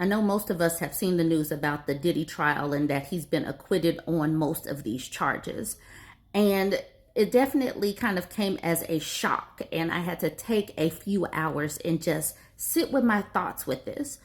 I know most of us have seen the news about the Diddy trial and that he's been acquitted on most of these charges. And it definitely kind of came as a shock. And I had to take a few hours and just sit with my thoughts with this.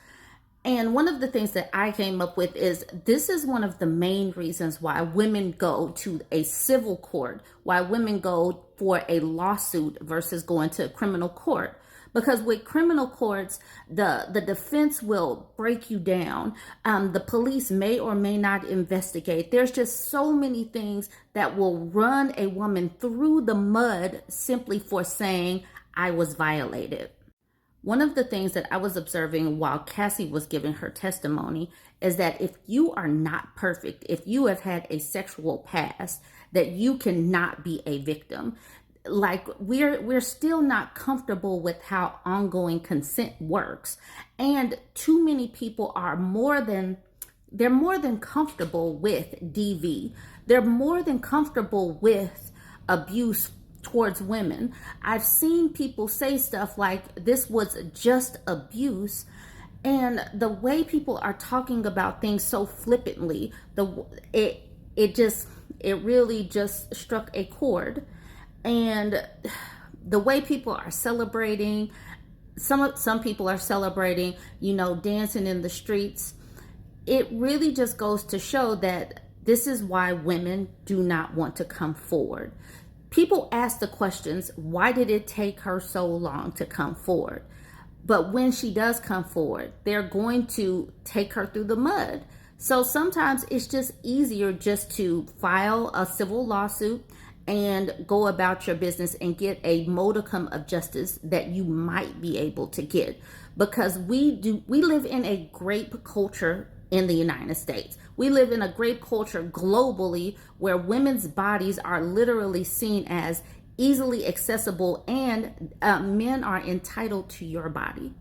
And one of the things that I came up with is this is one of the main reasons why women go to a civil court, why women go for a lawsuit versus going to a criminal court. Because with criminal courts, the defense will break you down. The police may or may not investigate. There's just so many things that will run a woman through the mud simply for saying, I was violated. One of the things that I was observing while Cassie was giving her testimony is that if you are not perfect, if you have had a sexual past, that you cannot be a victim. Like we're still not comfortable with how ongoing consent works. And too many people are more than comfortable with DV. They're more than comfortable with abuse towards women. I've seen people say stuff like this was just abuse, and the way people are talking about things so flippantly, it really just struck a chord. And the way people are celebrating, some people are celebrating, dancing in the streets. It really just goes to show that this is why women do not want to come forward. People ask the questions, why did it take her so long to come forward? But when she does come forward, they're going to take her through the mud. So sometimes it's just easier just to file a civil lawsuit and go about your business and get a modicum of justice that you might be able to get. Because we live in a grape culture in the United States. We live in a grape culture globally where women's bodies are literally seen as easily accessible, and men are entitled to your body.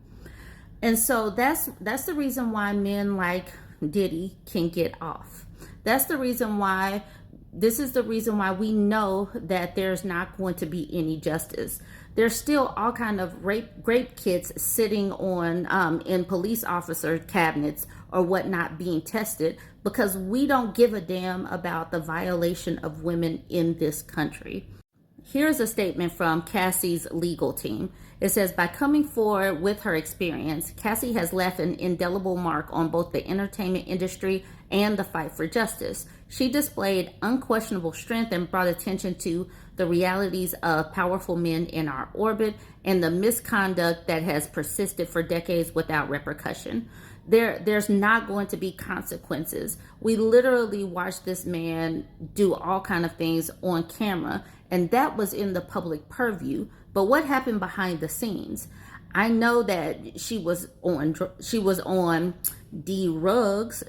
And so that's the reason why men like Diddy can get off. This is the reason why we know that there's not going to be any justice. There's still all kind of rape kits sitting on in police officer cabinets or whatnot being tested because we don't give a damn about the violation of women in this country. Here's a statement from Cassie's legal team. It says, by coming forward with her experience, Cassie has left an indelible mark on both the entertainment industry and the fight for justice. She displayed unquestionable strength and brought attention to the realities of powerful men in our orbit and the misconduct that has persisted for decades without repercussion. There's not going to be consequences. We literally watched this man do all kind of things on camera, and that was in the public purview. But what happened behind the scenes? I know that she was on D-Rugs.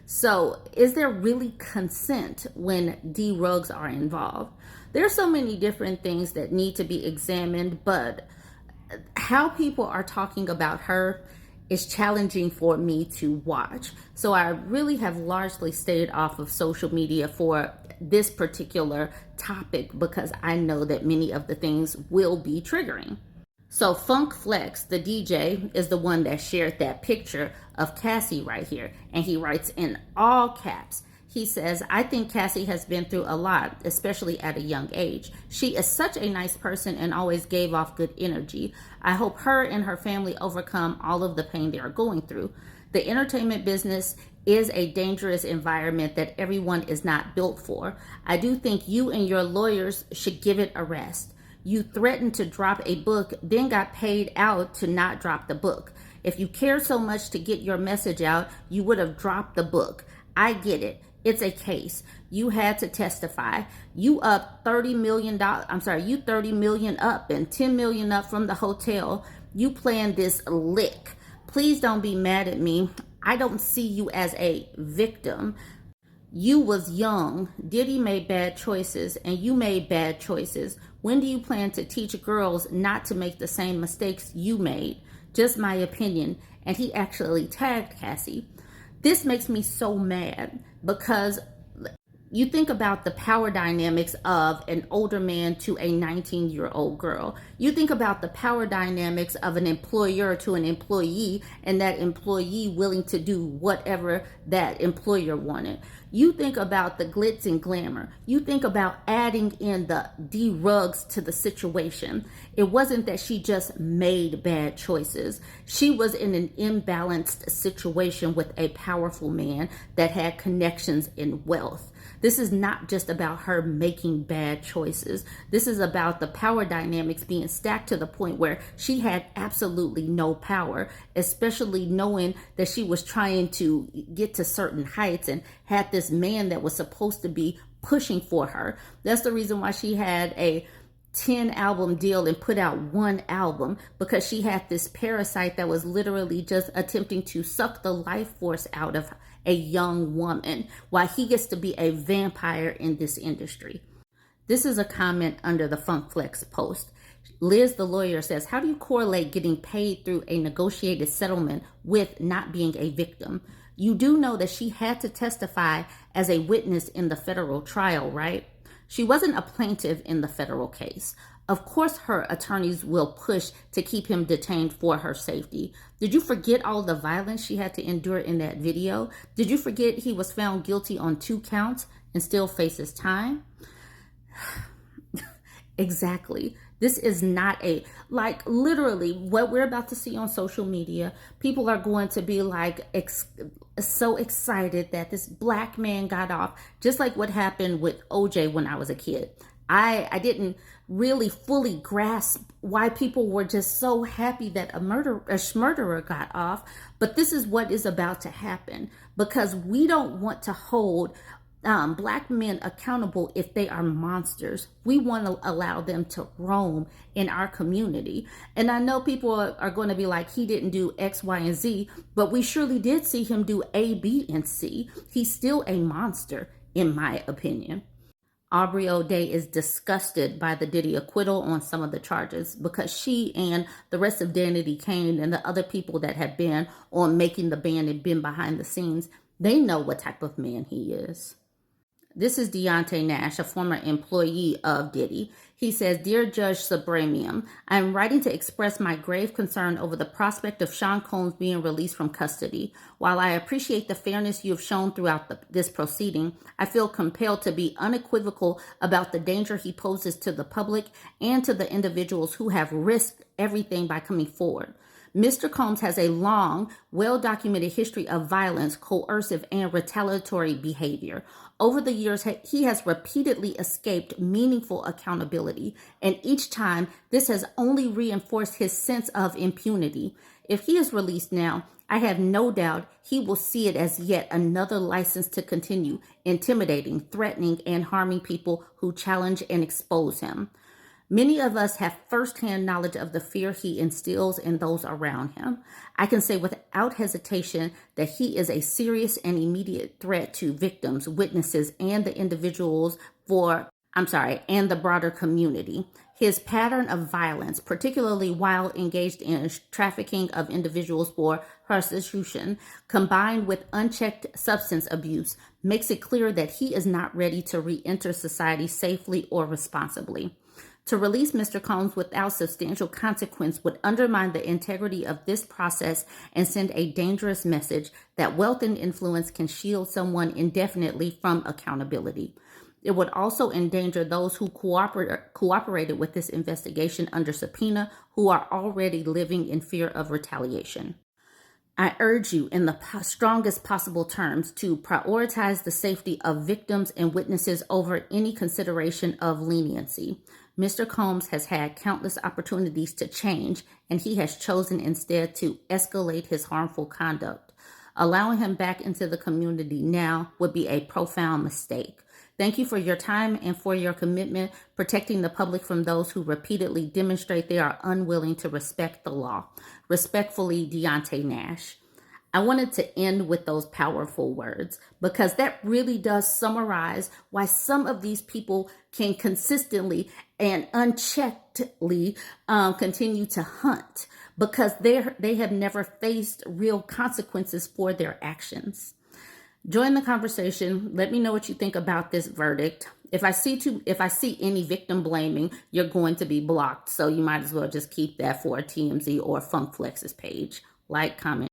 So is there really consent when D-Rugs are involved? There's so many different things that need to be examined, but how people are talking about her is challenging for me to watch. So I really have largely stayed off of social media for this particular topic because I know that many of the things will be triggering. So Funk Flex, the DJ, is the one that shared that picture of Cassie right here. And he writes in all caps, he says, I think Cassie has been through a lot, especially at a young age. She is such a nice person and always gave off good energy. I hope her and her family overcome all of the pain they are going through. The entertainment business is a dangerous environment that everyone is not built for. I do think you and your lawyers should give it a rest. You threatened to drop a book, then got paid out to not drop the book. If you cared so much to get your message out, you would have dropped the book. I get it. It's a case. You had to testify. You up $30 million. You 30 million up and 10 million up from the hotel. You planned this lick. Please don't be mad at me. I don't see you as a victim. You was young. Diddy made bad choices and you made bad choices. When do you plan to teach girls not to make the same mistakes you made? Just my opinion. And he actually tagged Cassie. This makes me so mad because You think about the power dynamics of an older man to a 19-year-old girl. You think about the power dynamics of an employer to an employee, and that employee willing to do whatever that employer wanted. You think about the glitz and glamour. You think about adding in the D-rugs to the situation. It wasn't that she just made bad choices. She was in an imbalanced situation with a powerful man that had connections and wealth. This is not just about her making bad choices. This is about the power dynamics being stacked to the point where she had absolutely no power, especially knowing that she was trying to get to certain heights and had this man that was supposed to be pushing for her. That's the reason why she had a 10-album deal and put out one album, because she had this parasite that was literally just attempting to suck the life force out of a young woman, while he gets to be a vampire in this industry. This is a comment under the Funk Flex post. Liz, the lawyer, says, how do you correlate getting paid through a negotiated settlement with not being a victim? You do know that she had to testify as a witness in the federal trial, right? She wasn't a plaintiff in the federal case. Of course, her attorneys will push to keep him detained for her safety. Did you forget all the violence she had to endure in that video? Did you forget he was found guilty on 2 counts and still faces time? Exactly. This is not literally what we're about to see on social media. People are going to be so excited that this black man got off, just like what happened with OJ when I was a kid. I didn't really fully grasp why people were just so happy that a murderer got off. But this is what is about to happen, because we don't want to hold black men accountable if they are monsters. We want to allow them to roam in our community. And I know people are going to be like, he didn't do X, Y, and Z, but we surely did see him do A, B, and C. He's still a monster, in my opinion. Aubrey O'Day is disgusted by the Diddy acquittal on some of the charges, because she and the rest of Danity Kane and the other people that have been on Making the Band and been behind the scenes, they know what type of man he is. This is Deontay Nash, a former employee of Diddy. He says, Dear Judge Subramium, I am writing to express my grave concern over the prospect of Sean Combs being released from custody. While I appreciate the fairness you have shown throughout this proceeding, I feel compelled to be unequivocal about the danger he poses to the public and to the individuals who have risked everything by coming forward. Mr. Combs has a long, well-documented history of violence, coercive, and retaliatory behavior. Over the years, he has repeatedly escaped meaningful accountability, and each time, this has only reinforced his sense of impunity. If he is released now, I have no doubt he will see it as yet another license to continue intimidating, threatening, and harming people who challenge and expose him. Many of us have firsthand knowledge of the fear he instills in those around him. I can say without hesitation that he is a serious and immediate threat to victims, witnesses, and the individuals and the broader community. His pattern of violence, particularly while engaged in trafficking of individuals for prostitution, combined with unchecked substance abuse, makes it clear that he is not ready to re-enter society safely or responsibly. To release Mr. Combs without substantial consequence would undermine the integrity of this process and send a dangerous message that wealth and influence can shield someone indefinitely from accountability. It would also endanger those who cooperated with this investigation under subpoena, who are already living in fear of retaliation. I urge you in the strongest possible terms to prioritize the safety of victims and witnesses over any consideration of leniency. Mr. Combs has had countless opportunities to change, and he has chosen instead to escalate his harmful conduct. Allowing him back into the community now would be a profound mistake. Thank you for your time and for your commitment protecting the public from those who repeatedly demonstrate they are unwilling to respect the law. Respectfully, Deontay Nash. I wanted to end with those powerful words because that really does summarize why some of these people can consistently and uncheckedly continue to hunt, because they have never faced real consequences for their actions. Join the conversation. Let me know what you think about this verdict. If I see any victim blaming, you're going to be blocked. So you might as well just keep that for a TMZ or Funk Flex's page. Like, comment.